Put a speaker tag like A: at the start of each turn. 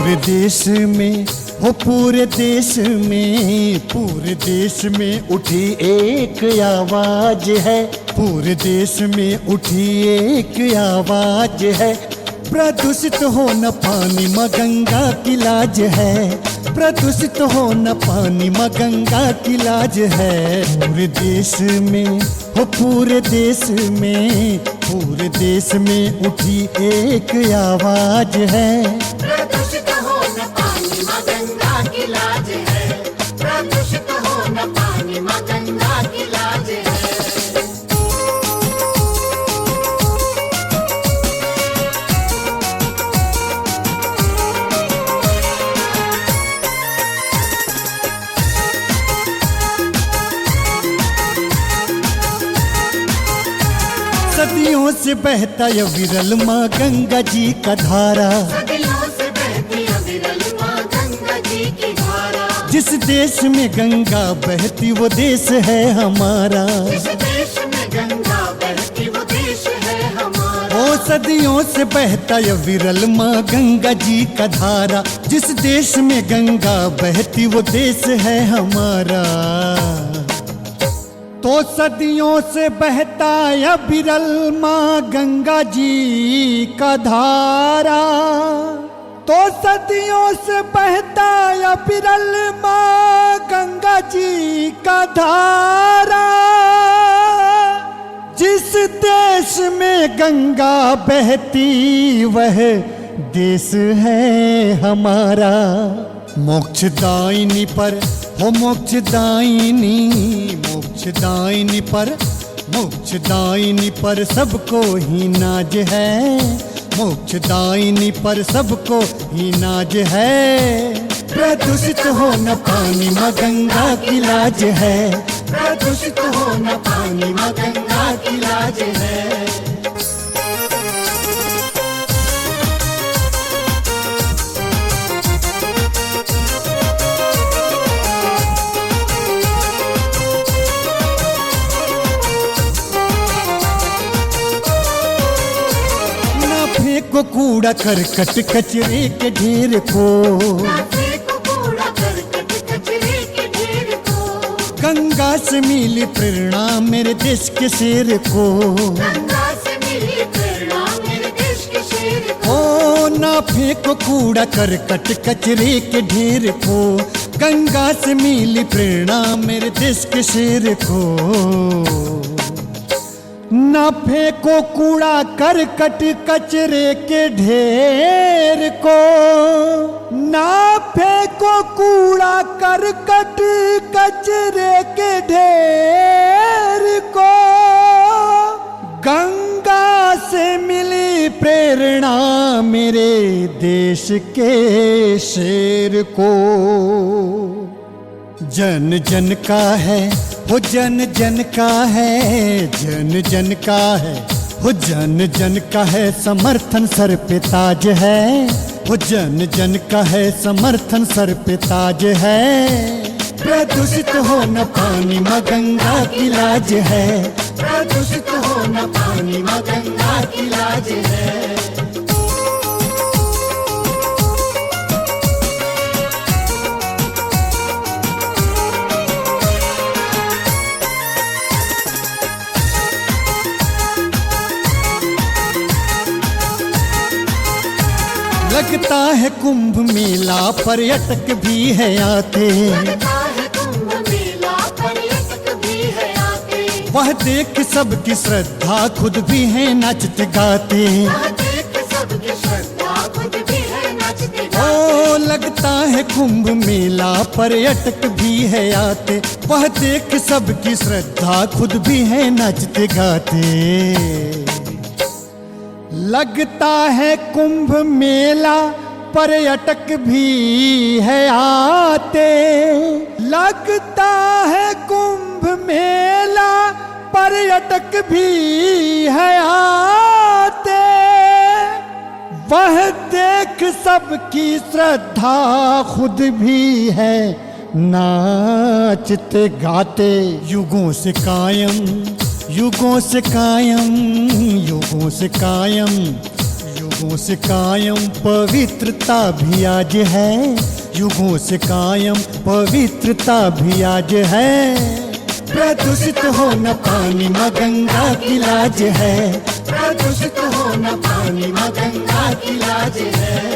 A: पूरे देश में हो पूरे देश में उठी एक आवाज है, पूरे देश में उठी एक आवाज है। प्रदूषित हो न पानी माँ गंगा की लाज है, प्रदूषित हो न पानी माँ गंगा की लाज है। पूरे देश में हो पूरे देश में उठी एक आवाज है।
B: प्रदूषित हो न पानी माँ गंगा की लाज है, प्रदूषित हो न पानी माँ गंगा की लाज है।
A: सदियों से बहता ये विरल माँ गंगा जी का धारा,
B: सदियों से बहती अविरल माँ गंगा जी की धारा।
A: जिस देश में गंगा बहती वो देश है हमारा,
B: जिस देश में गंगा बहती वो देश है हमारा।
A: ओ सदियों से बहता ये विरल माँ गंगा जी का धारा, जिस देश में गंगा बहती वो देश है हमारा। तो सदियों से बहता या विरल माँ गंगा जी का धारा, तो सदियों से बहता या विरल माँ गंगा जी का धारा। जिस देश में गंगा बहती वह देश है हमारा। मोक्षदायिनी पर हो मोक्षदायिनी पर सबको ही नाज है, मोक्षदायिनी पर सबको ही नाज है। प्रदूषित हो न पानी माँ गंगा की लाज है, प्रदूषित हो न पानी माँ गंगा की लाज है। को कूड़ा करकट कचरे के ढेर को,
B: कूड़ा करकट कचरे के ढेर को।
A: गंगा से मिली प्रेरणा मेरे देश के शेर को,
B: गंगा से मिली प्रेरणा मेरे देश के शेर को।
A: ओ ना फेंको कूड़ा करकट कचरे के ढेर को, गंगा से मिली प्रेरणा मेरे देश के शेर को। ना फेंको कूड़ा करकट कचरे के ढेर को, ना फेंको कूड़ा करकट कचरे के ढेर को। गंगा से मिली प्रेरणा मेरे देश के शेर को। जन जन का है हो जन जन का है, जन जन का है हो जन जन का है समर्थन सर पे ताज है, हो जन जन का है समर्थन सर पे ताज है। प्रदूषित हो न पानी माँ गंगा की लाज है, प्रदूषित हो न पानी माँ गंगा की लाज है। लगता है कुंभ मेला पर्यटक भी है आते,
B: लगता है कुंभ मेला पर्यटक भी है आते।
A: वह देख सबकी श्रद्धा खुद भी है नाचते गाते,
B: वह देख सबकी श्रद्धा खुद भी है नाचते गाते।
A: ओ लगता है कुंभ मेला पर्यटक भी है आते, वह देख सबकी श्रद्धा खुद भी है नाचते गाते। लगता है कुंभ मेला पर्यटक भी है आते, लगता है कुंभ मेला पर्यटक भी है आते। वह देख सबकी श्रद्धा खुद भी है नाचते गाते। युगों से कायम युगों से कायम युगों से कायम युगों से कायम पवित्रता भी आज है, युगों से कायम पवित्रता भी आज है। प्रदूषित हो न पानी माँ गंगा की लाज है,
B: प्रदूषित हो न पानी माँ गंगा की लाज है।